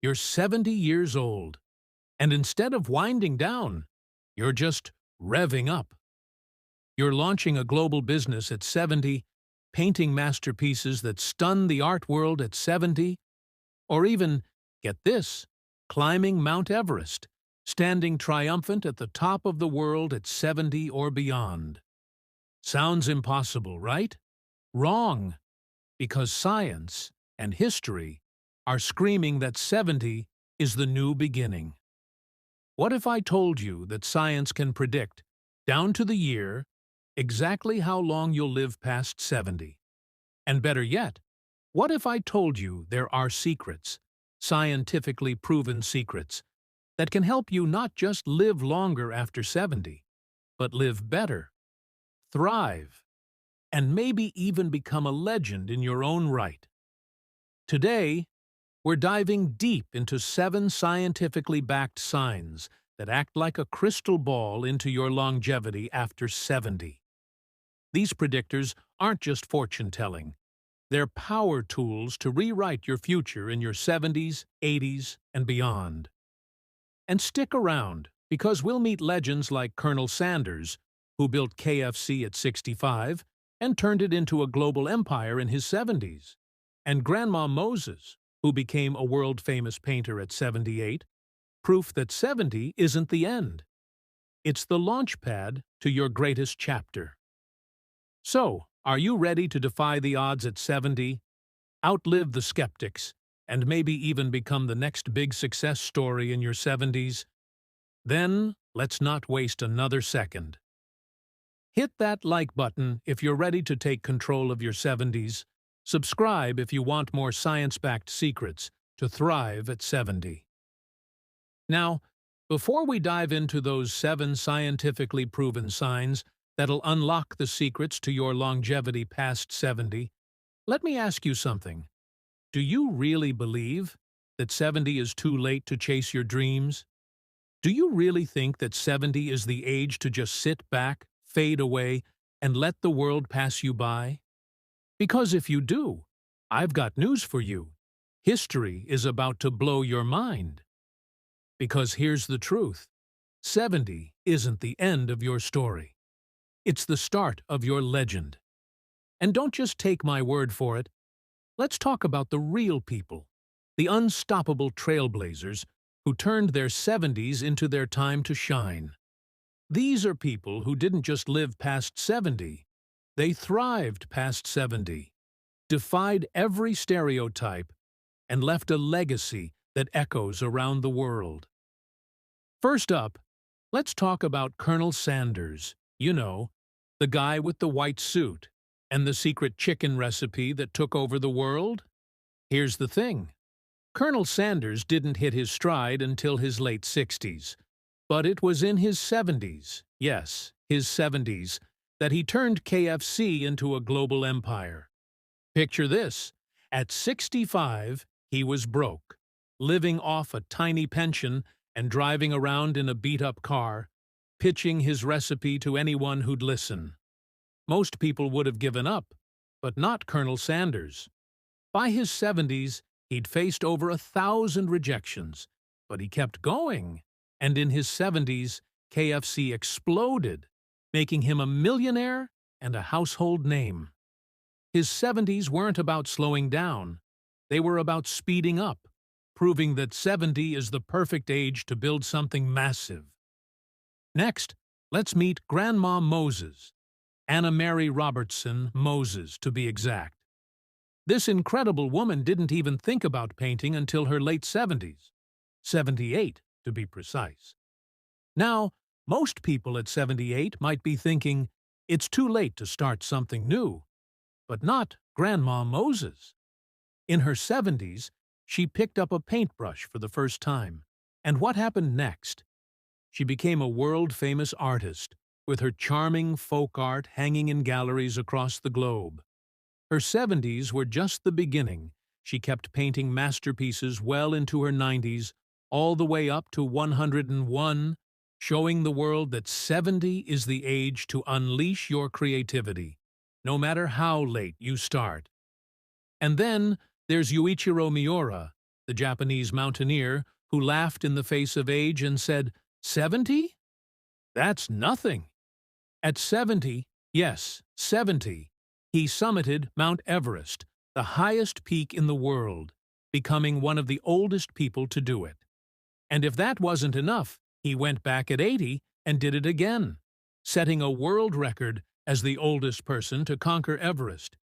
You're 70 years old, and instead of winding down, you're just revving up. You're launching a global business at 70, painting masterpieces that stun the art world at 70, or even, get this, climbing Mount Everest, standing triumphant at the top of the world at 70 or beyond. Sounds impossible, right? Wrong, because science and history are screaming that 70 is the new beginning. What if I told you that science can predict, down to the year, exactly how long you'll live past 70? And better yet, what if I told you there are secrets, scientifically proven secrets, that can help you not just live longer after 70, but live better, thrive, and maybe even become a legend in your own right? Today, we're diving deep into 7 scientifically backed signs that act like a crystal ball into your longevity after 70. These predictors aren't just fortune-telling. They're power tools to rewrite your future in your 70s, 80s, and beyond. And stick around, because we'll meet legends like Colonel Sanders, who built KFC at 65 and turned it into a global empire in his 70s, and Grandma Moses, who became a world-famous painter at 78, proof that 70 isn't the end. It's the launch pad to your greatest chapter. So, are you ready to defy the odds at 70, outlive the skeptics, and maybe even become the next big success story in your 70s? Then, let's not waste another second. Hit that like button if you're ready to take control of your 70s. Subscribe if you want more science-backed secrets to thrive at 70. Now, before we dive into those 7 scientifically proven signs that'll unlock the secrets to your longevity past 70, let me ask you something. Do you really believe that 70 is too late to chase your dreams? Do you really think that 70 is the age to just sit back, fade away, and let the world pass you by? Because if you do, I've got news for you. History is about to blow your mind. Because here's the truth. 70 isn't the end of your story. It's the start of your legend. And don't just take my word for it. Let's talk about the real people, the unstoppable trailblazers who turned their 70s into their time to shine. These are people who didn't just live past 70, they thrived past 70, defied every stereotype, and left a legacy that echoes around the world. First up, let's talk about Colonel Sanders. You know, the guy with the white suit and the secret chicken recipe that took over the world? Here's the thing. Colonel Sanders didn't hit his stride until his late 60s, but it was in his 70s, yes, his 70s, that he turned KFC into a global empire. Picture this. At 65, he was broke, living off a tiny pension and driving around in a beat-up car, pitching his recipe to anyone who'd listen. Most people would have given up, but not Colonel Sanders. By his 70s, he'd faced over 1,000 rejections, but he kept going, and in his 70s, KFC exploded, making him a millionaire and a household name. His 70s weren't about slowing down. They were about speeding up, proving that 70 is the perfect age to build something massive. Next, let's meet Grandma Moses, Anna Mary Robertson Moses, to be exact. This incredible woman didn't even think about painting until her late 70s, 78 to be precise. Now, most people at 78 might be thinking, it's too late to start something new, but not Grandma Moses. In her 70s, she picked up a paintbrush for the first time. And what happened next? She became a world-famous artist, with her charming folk art hanging in galleries across the globe. Her 70s were just the beginning. She kept painting masterpieces well into her 90s, all the way up to 101, showing the world that 70 is the age to unleash your creativity, no matter how late you start. And then there's Yuichiro Miura, the Japanese mountaineer who laughed in the face of age and said, "70? That's nothing." At 70, yes, 70, he summited Mount Everest, the highest peak in the world, becoming one of the oldest people to do it. And if that wasn't enough, he went back at 80 and did it again, setting a world record as the oldest person to conquer Everest.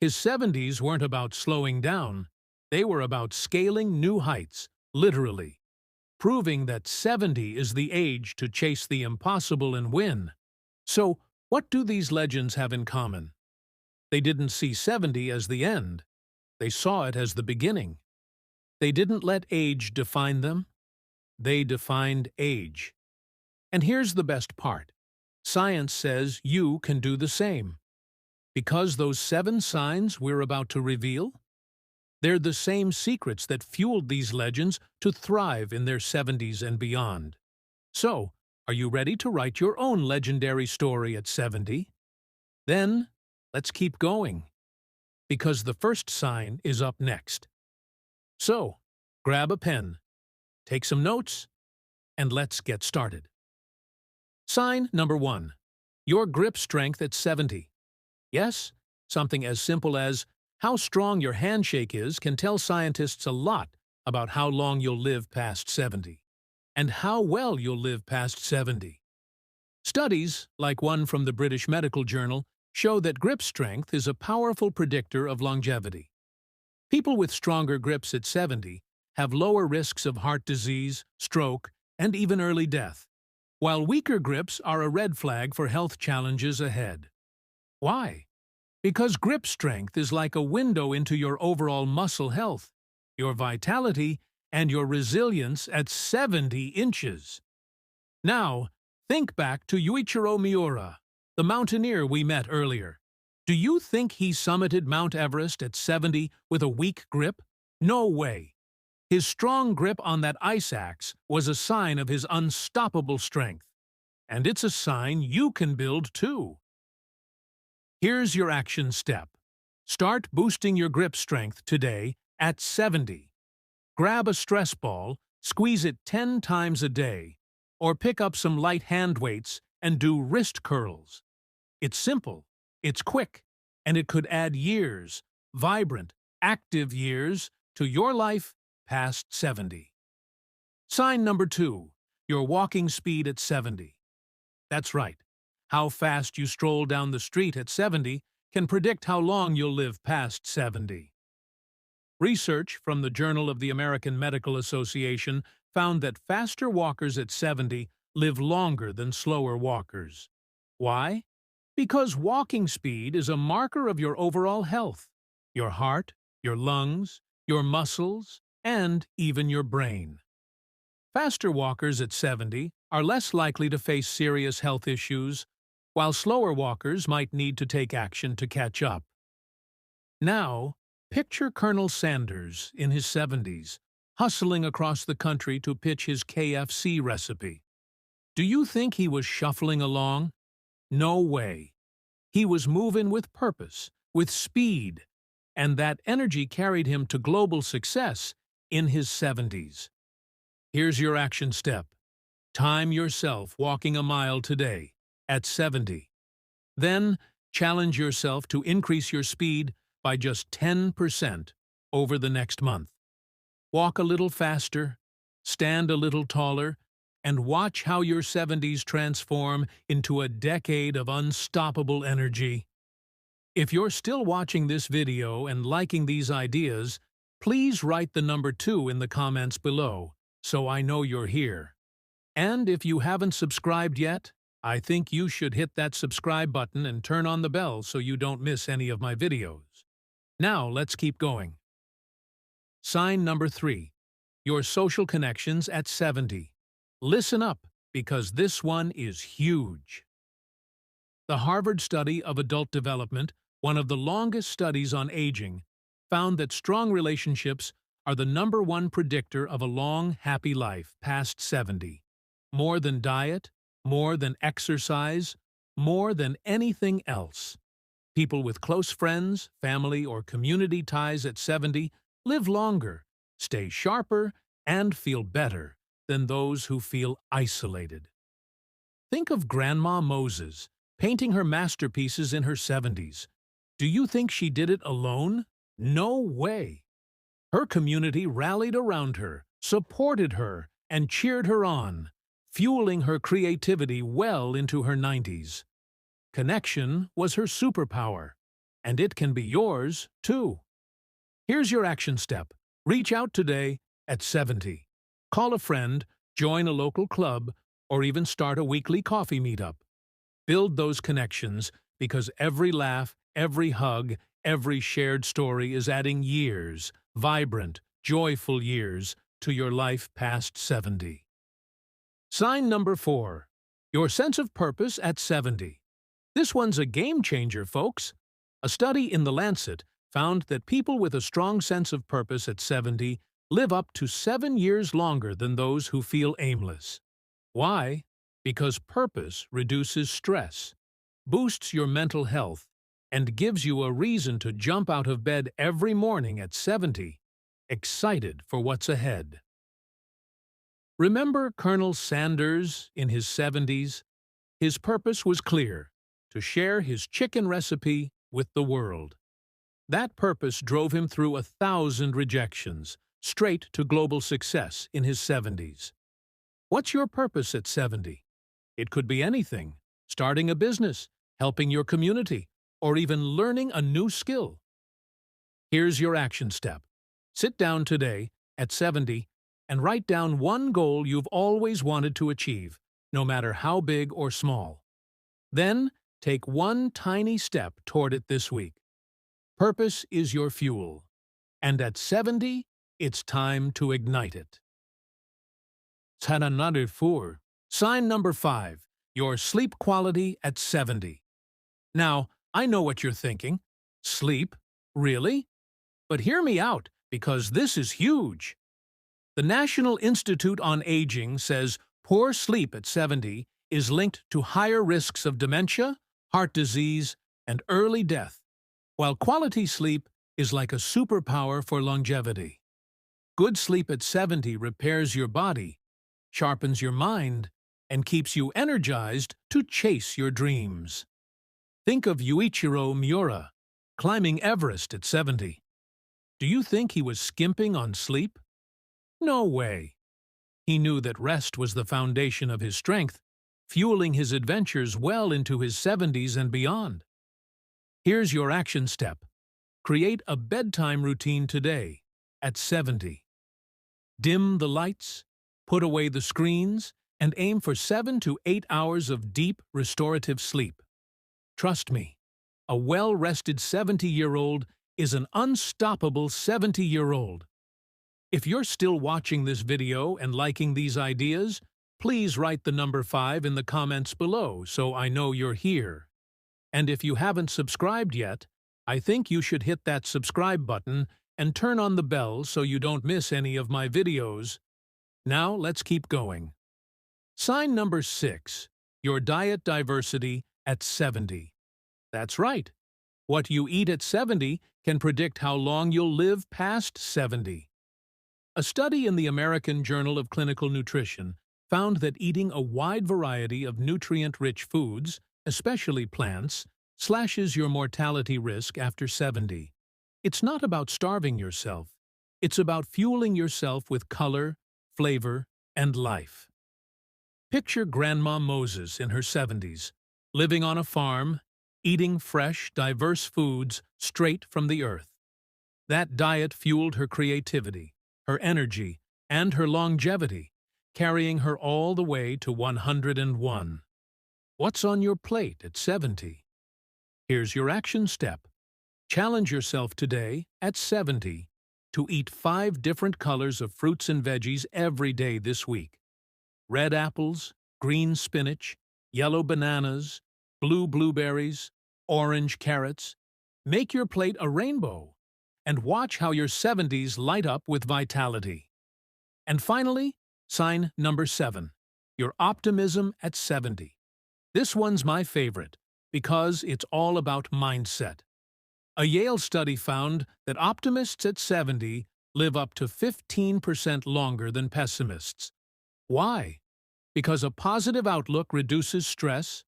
His 70s weren't about slowing down, they were about scaling new heights, literally, proving that 70 is the age to chase the impossible and win. So, what do these legends have in common? They didn't see 70 as the end. They saw it as the beginning. They didn't let age define them. They defined age. And here's the best part. Science says you can do the same. Because those 7 signs we're about to reveal, they're the same secrets that fueled these legends to thrive in their 70s and beyond. So, are you ready to write your own legendary story at 70? Then, let's keep going, because the first sign is up next. So, grab a pen, take some notes, and let's get started. Sign number 1. Your grip strength at 70. Yes, something as simple as how strong your handshake is can tell scientists a lot about how long you'll live past 70, and how well you'll live past 70. Studies, like one from the British Medical Journal, show that grip strength is a powerful predictor of longevity. People with stronger grips at 70 have lower risks of heart disease, stroke, and even early death, while weaker grips are a red flag for health challenges ahead. Why? Because grip strength is like a window into your overall muscle health, your vitality, and your resilience at 70 inches. Now, think back to Yuichiro Miura, the mountaineer we met earlier. Do you think he summited Mount Everest at 70 with a weak grip? No way. His strong grip on that ice axe was a sign of his unstoppable strength. And it's a sign you can build too. Here's your action step. Start boosting your grip strength today at 70. Grab a stress ball, squeeze it 10 times a day, or pick up some light hand weights and do wrist curls. It's simple, it's quick, and it could add years, vibrant, active years, to your life past 70. Sign number 2. Your walking speed at 70. That's right. How fast you stroll down the street at 70 can predict how long you'll live past 70. Research from the Journal of the American Medical Association found that faster walkers at 70 live longer than slower walkers. Why? Because walking speed is a marker of your overall health, your heart, your lungs, your muscles, and even your brain. Faster walkers at 70 are less likely to face serious health issues, while slower walkers might need to take action to catch up. Now, picture Colonel Sanders in his 70s, hustling across the country to pitch his KFC recipe. Do you think he was shuffling along? No way. He was moving with purpose, with speed, and that energy carried him to global success in his 70s. Here's your action step. Time yourself walking a mile today at 70. Then, challenge yourself to increase your speed by just 10% over the next month. Walk a little faster, stand a little taller, and watch how your 70s transform into a decade of unstoppable energy. If you're still watching this video and liking these ideas, please write the number 2 in the comments below, so I know you're here. And if you haven't subscribed yet, I think you should hit that subscribe button and turn on the bell so you don't miss any of my videos. Now let's keep going. Sign number 3. Your social connections at 70. Listen up, because this one is huge. The Harvard Study of Adult Development, one of the longest studies on aging, found that strong relationships are the #1 predictor of a long, happy life past 70. More than diet, more than exercise, more than anything else. People with close friends, family, or community ties at 70 live longer, stay sharper, and feel better than those who feel isolated. Think of Grandma Moses, painting her masterpieces in her 70s. Do you think she did it alone? No way! Her community rallied around her, supported her, and cheered her on, fueling her creativity well into her 90s. Connection was her superpower, and it can be yours, too. Here's your action step. Reach out today at 70. Call a friend, join a local club, or even start a weekly coffee meetup. Build those connections because every laugh, every hug, every shared story is adding years, vibrant, joyful years, to your life past 70. Sign number 4. Your sense of purpose at 70. This one's a game changer, folks. A study in The Lancet found that people with a strong sense of purpose at 70 live up to 7 years longer than those who feel aimless. Why? Because purpose reduces stress, boosts your mental health, and gives you a reason to jump out of bed every morning at 70, excited for what's ahead. Remember Colonel Sanders in his 70s? His purpose was clear: to share his chicken recipe with the world. That purpose drove him through 1,000 rejections, straight to global success in his 70s. What's your purpose at 70? It could be anything: starting a business, helping your community, or even learning a new skill. Here's your action step. Sit down today, at 70, and write down one goal you've always wanted to achieve, no matter how big or small. Then, take one tiny step toward it this week. Purpose is your fuel, and at 70, it's time to ignite it. Sign number 5. Your sleep quality at 70. Now, I know what you're thinking. Sleep? Really? But hear me out, because this is huge. The National Institute on Aging says poor sleep at 70 is linked to higher risks of dementia, heart disease, and early death, while quality sleep is like a superpower for longevity. Good sleep at 70 repairs your body, sharpens your mind, and keeps you energized to chase your dreams. Think of Yuichiro Miura, climbing Everest at 70. Do you think he was skimping on sleep? No way. He knew that rest was the foundation of his strength, fueling his adventures well into his 70s and beyond. Here's your action step. Create a bedtime routine today, at 70. Dim the lights, put away the screens, and aim for 7 to 8 hours of deep, restorative sleep. Trust me, a well-rested 70-year-old is an unstoppable 70-year-old. If you're still watching this video and liking these ideas, please write the number 5 in the comments below so I know you're here. And if you haven't subscribed yet, I think you should hit that subscribe button and turn on the bell so you don't miss any of my videos. Now let's keep going. Sign number 6. Your diet diversity at 70. That's right. What you eat at 70 can predict how long you'll live past 70. A study in the American Journal of Clinical Nutrition found that eating a wide variety of nutrient-rich foods, especially plants, slashes your mortality risk after 70. It's not about starving yourself. It's about fueling yourself with color, flavor, and life. Picture Grandma Moses in her 70s, living on a farm, eating fresh, diverse foods straight from the earth. That diet fueled her creativity, her energy, and her longevity, carrying her all the way to 101. What's on your plate at 70? Here's your action step. Challenge yourself today, at 70, to eat 5 different colors of fruits and veggies every day this week. Red apples, green spinach, yellow bananas, blue blueberries, orange carrots. Make your plate a rainbow, and watch how your 70s light up with vitality. And finally, sign number 7, your optimism at 70. This one's my favorite, because it's all about mindset. A Yale study found that optimists at 70 live up to 15% longer than pessimists. Why? Because a positive outlook reduces stress,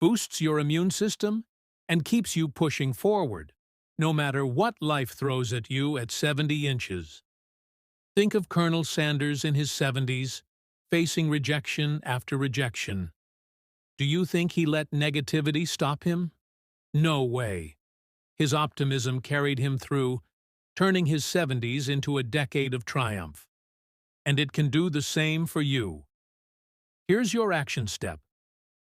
boosts your immune system, and keeps you pushing forward, no matter what life throws at you at 70 inches. Think of Colonel Sanders in his 70s, facing rejection after rejection. Do you think he let negativity stop him? No way. His optimism carried him through, turning his 70s into a decade of triumph. And it can do the same for you. Here's your action step.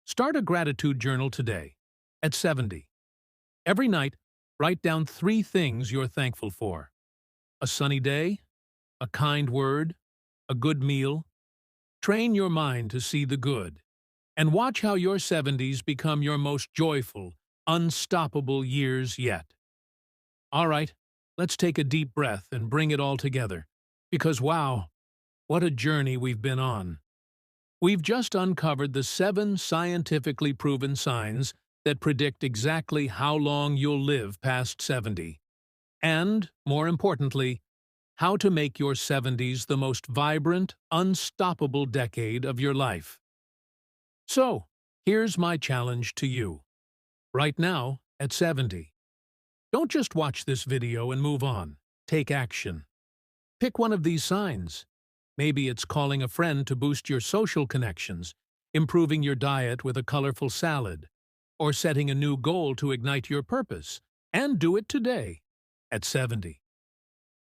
Start a gratitude journal today, at 70. Every night, write down 3 things you're thankful for. A sunny day, a kind word, a good meal. Train your mind to see the good, and watch how your 70s become your most joyful, unstoppable years yet. All right, let's take a deep breath and bring it all together, because wow, what a journey we've been on. We've just uncovered the 7 scientifically proven signs that predict exactly how long you'll live past 70. And, more importantly, how to make your 70s the most vibrant, unstoppable decade of your life. So, here's my challenge to you. Right now, at 70. Don't just watch this video and move on. Take action. Pick one of these signs. Maybe it's calling a friend to boost your social connections, improving your diet with a colorful salad, or setting a new goal to ignite your purpose. And do it today, at 70.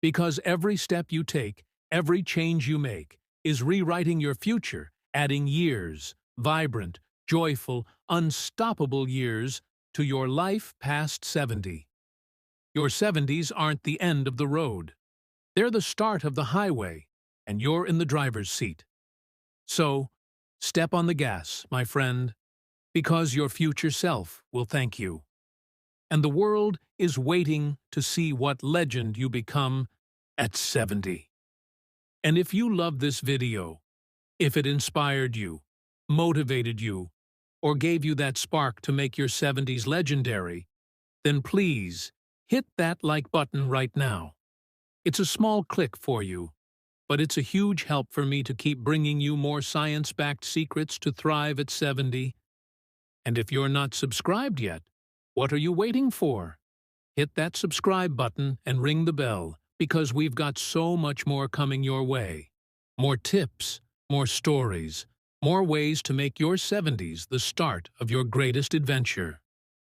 Because every step you take, every change you make, is rewriting your future, adding years, vibrant, joyful, unstoppable years to your life past 70. Your 70s aren't the end of the road. They're the start of the highway, and you're in the driver's seat. So, step on the gas, my friend, because your future self will thank you. And the world is waiting to see what legend you become at 70. And if you love this video, if it inspired you, motivated you, or gave you that spark to make your 70s legendary, then please hit that like button right now. It's a small click for you, but it's a huge help for me to keep bringing you more science-backed secrets to thrive at 70. And if you're not subscribed yet, what are you waiting for? Hit that subscribe button and ring the bell, because we've got so much more coming your way. More tips, more stories, more ways to make your 70s the start of your greatest adventure.